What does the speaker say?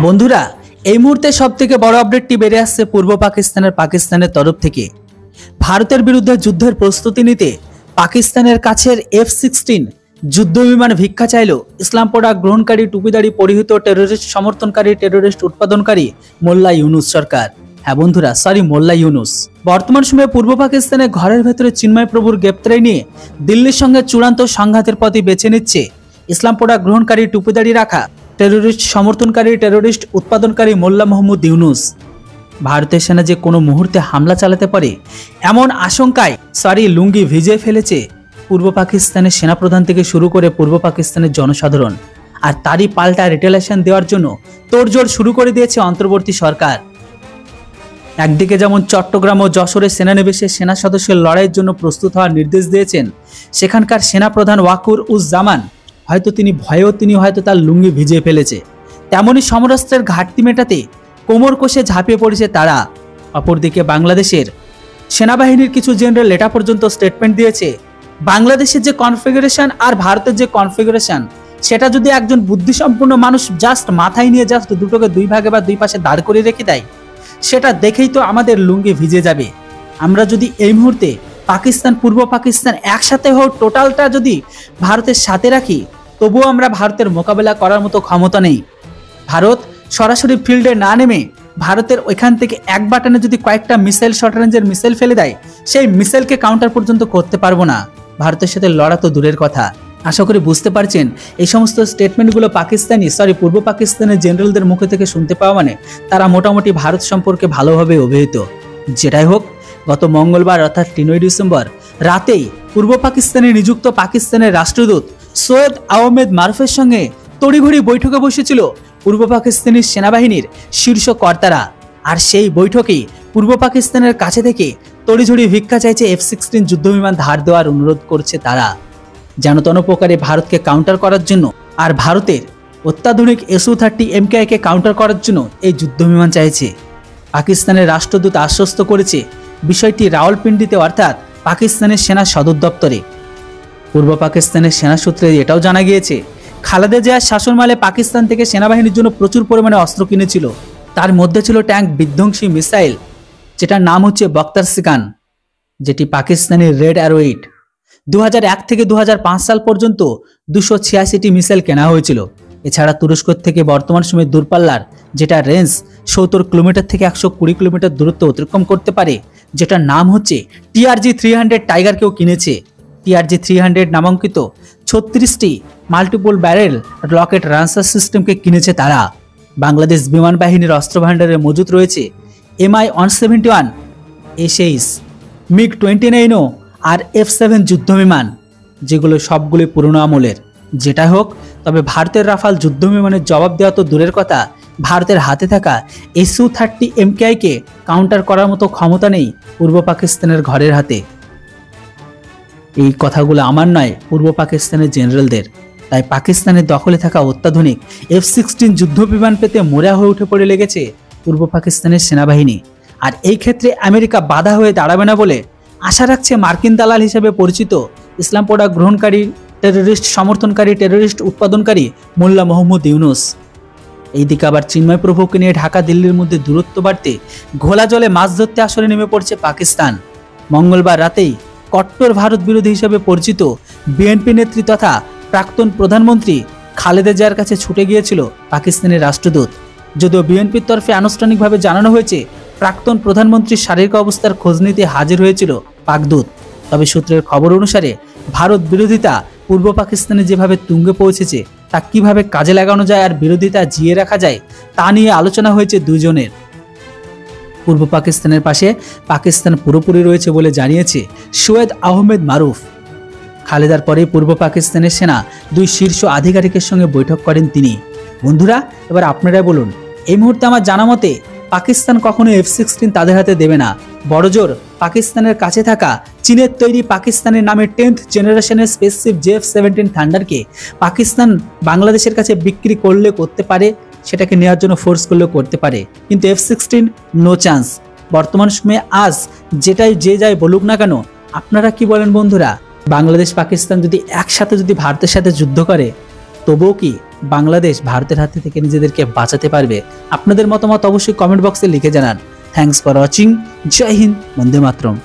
বন্ধুরা, এই মুহূর্তে সবথেকে বড় আপডেটটি বেরে আসছে পূর্ব পাকিস্তানের তরফ থেকে। ভারতের বিরুদ্ধে যুদ্ধের প্রস্তুতি নিতে পাকিস্তানের কাছের F-16 যুদ্ধ বিমান ভিক্ষা চাইল ইসলাম প্রোডাক্ট গ্রহণকারী, টুপিদারি পরিহিত, টেরোরিস্ট সমর্থনকারী, টেরোরিস্ট উৎপাদনকারী মোল্লা ইউনুস সরকার। হ্যাঁ বন্ধুরা, মোল্লা ইউনুস। বর্তমান সময়ে পূর্ব পাকিস্তানে ঘরের ভেতরে চিন্ময় প্রভুর গ্রেপ্তারি নিয়ে দিল্লির সঙ্গে চূড়ান্ত সংঘাতের পথই বেছে নিচ্ছে ইসলাম প্রোডাক্ট গ্রহণকারী, টুপিদারি রাখা, টেরোরিস্ট সমর্থনকারী, টেরোরিস্ট উৎপাদনকারী মোল্লা মোহাম্মদ ইউনুস। ভারতের সেনা যে কোনো মুহূর্তে হামলা চালাতে পারে এমন আশঙ্কায় লুঙ্গি ভিজে ফেলেছে পূর্ব পাকিস্তানের সেনাপ্রধান থেকে শুরু করে পূর্ব পাকিস্তানের জনসাধারণ। আর তারই পাল্টা রিটেলিয়েশন দেওয়ার জন্য তোড়জোড় শুরু করে দিয়েছে অন্তর্বর্তী সরকার। একদিকে যেমন চট্টগ্রাম ও যশোরে সেনানিবেশে সেনা সদস্যের লড়াইয়ের জন্য প্রস্তুত হওয়ার নির্দেশ দিয়েছেন সেখানকার সেনাপ্রধান ওয়াকুর-উজ-জামান, হয়তো তিনি হয়তো তার লুঙ্গি ভিজিয়ে ফেলেছে। তেমনই সমরাস্ত্রের ঘাটতি মেটাতে কোমর কষে ঝাঁপিয়ে পড়েছে তারা। অপরদিকে বাংলাদেশের সেনাবাহিনীর কিছু জেনারেল এটা পর্যন্ত স্টেটমেন্ট দিয়েছে, বাংলাদেশের যে কনফিগারেশন আর ভারতের যে কনফিগারেশন, সেটা যদি একজন বুদ্ধিসম্পন্ন মানুষ জাস্ট মাথায় নিয়ে জাস্ট দুটোকে দুই ভাগে বা দুই পাশে দাঁড় করে রেখে দেয়, সেটা দেখেই তো আমাদের লুঙ্গি ভিজে যাবে। আমরা যদি এই মুহূর্তে পাকিস্তান, পূর্ব পাকিস্তান একসাথে হোক, টোটালটা যদি ভারতের সাথে রাখি, তবুও আমরা ভারতের মোকাবেলা করার মতো ক্ষমতা নেই। ভারত সরাসরি ফিল্ডে না নেমে ভারতের ওইখান থেকে এক বাটনে যদি কয়েকটা মিসাইল, শর্ট রেঞ্জের মিসাইল ফেলে দেয়, সেই মিসাইলকে কাউন্টার পর্যন্ত করতে পারবো না। ভারতের সাথে লড়া তো দূরের কথা। আশা করি বুঝতে পারছেন, এই সমস্ত স্টেটমেন্টগুলো পূর্ব পাকিস্তানের জেনারেলদের মুখে থেকে শুনতে পাওয়া মানে তারা মোটামুটি ভারত সম্পর্কে ভালোভাবে অভিহিত। যেটাই হোক, গত মঙ্গলবার অর্থাৎ 3 ডিসেম্বর রাতেই পূর্ব পাকিস্তানে নিযুক্ত পাকিস্তানের রাষ্ট্রদূত সৈয়দ আহমেদ মারুফের সঙ্গে তড়িঘড়ি বৈঠকে বসেছিল পূর্ব পাকিস্তানি সেনাবাহিনীর শীর্ষ কর্তারা। আর সেই বৈঠকেই পূর্ব পাকিস্তানের কাছে থেকে তড়িঝড়ি ভিক্ষা চাইছে F-16 যুদ্ধবিমান ধার দেওয়ার অনুরোধ করছে তারা, যেন তেন প্রকারে ভারতকে কাউন্টার করার জন্য। আর ভারতের অত্যাধুনিক Su-30 MKI কে কাউন্টার করার জন্য এই যুদ্ধবিমান চাইছে। পাকিস্তানের রাষ্ট্রদূত আশ্বস্ত করেছে বিষয়টি রাওয়ালপিন্ডিতে, অর্থাৎ পাকিস্তানের সেনা সদর দপ্তরে। পূর্ব পাকিস্তানের সেনা সূত্রে এটাও জানা গিয়েছে, খালেদা জিয়ার শাসনকালে পাকিস্তান থেকে সেনাবাহিনীর জন্য প্রচুর পরিমাণে অস্ত্র কিনেছিল। তার মধ্যে ছিল ট্যাঙ্ক বিধ্বংসী মিসাইল, যেটার নাম হচ্ছে বক্তার সিকান, যেটি পাকিস্তানের রেড অ্যারো 8। 2001 থেকে 2005 সাল পর্যন্ত 286টি মিসাইল কেনা হয়েছিল। এছাড়া তুরস্ক থেকে বর্তমান সময়ে দূরপাল্লার, যেটা রেঞ্জ 70 কিলোমিটার থেকে 120 কিলোমিটার দূরত্ব অতিক্রম করতে পারে, যেটার নাম হচ্ছে TRG-300 টাইগারকেও কিনেছে। TRG-300 নামাঙ্কিত 36টি মাল্টিপল ব্যারেল রকেট লঞ্চার সিস্টেমকে কিনেছে তারা। বাংলাদেশ বিমান বাহিনীর অস্ত্র ভান্ডারে মজুত রয়েছে Mi-171, A-6, MiG-29 আর F-7 যুদ্ধবিমান, যেগুলো সবগুলোই পুরনো আমলের। যেটা হোক, তবে ভারতের রাফাল যুদ্ধবিমানের জবাব দেওয়া তো দূরের কথা, ভারতের হাতে থাকা Su-30 MKI কে কাউন্টার করার মতো ক্ষমতা নেই পূর্ব পাকিস্তানের ঘরের হাতে। এই কথাগুলো আমার নয়, পূর্ব পাকিস্তানের জেনারেলদের। তাই পাকিস্তানের দখলে থাকা অত্যাধুনিক F-16 যুদ্ধবিমান পেতে মোড়া হয়ে উঠে পড়ে লেগেছে পূর্ব পাকিস্তানের সেনাবাহিনী। আর এই ক্ষেত্রে আমেরিকা বাধা হয়ে দাঁড়াবে না বলে আশা রাখছে মার্কিন দালাল হিসেবে পরিচিত ইসলাম প্রোডাক্ট গ্রহণকারী, টেরোরিস্ট সমর্থনকারী, টেরোরিস্ট উৎপাদনকারী মোল্লা মোহাম্মদ ইউনুস। এইদিকে আবার চিন্ময় প্রভুকে নিয়ে ঢাকা দিল্লির মধ্যে দূরত্ব বাড়তে ঘোলা জলে মাছ ধরতে আসরে নেমে পড়ছে পাকিস্তান। মঙ্গলবার রাতেই কট্টর ভারত বিরোধী হিসেবে পরিচিত বিএনপি নেত্রী তথা প্রাক্তন প্রধানমন্ত্রী খালেদা জিয়ার কাছে ছুটে গিয়েছিল পাকিস্তানের রাষ্ট্রদূত। যদিও বিএনপির তরফে আনুষ্ঠানিকভাবে জানানো হয়েছে প্রাক্তন প্রধানমন্ত্রীর শারীরিক অবস্থার খোঁজ নিতে হাজির হয়েছিল পাকদূত। তবে সূত্রের খবর অনুসারে ভারত বিরোধিতা পূর্ব পাকিস্তানে যেভাবে তুঙ্গে পৌঁছেছে, তা কিভাবে কাজে লাগানো যায় আর বিরোধিতা জিয়ে রাখা যায়, তা নিয়ে আলোচনা হয়েছে দুজনের। পূর্ব পাকিস্তানের পাশে পাকিস্তান পুরোপুরি রয়েছে বলে জানিয়েছে সৈয়দ আহমেদ মারুফ। খালেদার পরে পূর্ব পাকিস্তানের সেনা 2 শীর্ষ আধিকারিকের সঙ্গে বৈঠক করেন তিনি। বন্ধুরা, এবার আপনারা বলুন, এই মুহূর্তে আমার জানা মতে পাকিস্তান কখনো F-16 তাদের হাতে দেবে না। বড়জোর পাকিস্তানের কাছে থাকা চীনের তৈরি পাকিস্তানের নামে 10th জেনারেশনের স্পেসশিপ JF-17 থান্ডারকে পাকিস্তান বাংলাদেশের কাছে বিক্রি করলে করতে পারে, সেটাকে নেওয়ার জন্য ফোর্স করলেও করতে পারে, কিন্তু F-16 নো চান্স। বর্তমান সময়ে আজ যেটাই যে যাই বলুক না কেন, আপনারা কি বলেন বন্ধুরা? বাংলাদেশ পাকিস্তান যদি একসাথে ভারতের সাথে যুদ্ধ করে, তবুও কি বাংলাদেশ ভারতের হাতে থেকে নিজেদেরকে বাঁচাতে পারবে? আপনাদের মতামত অবশ্যই কমেন্ট বক্সে লিখে জানান। Thanks for watching. জয় হিন্দ, বন্দে মাতরম।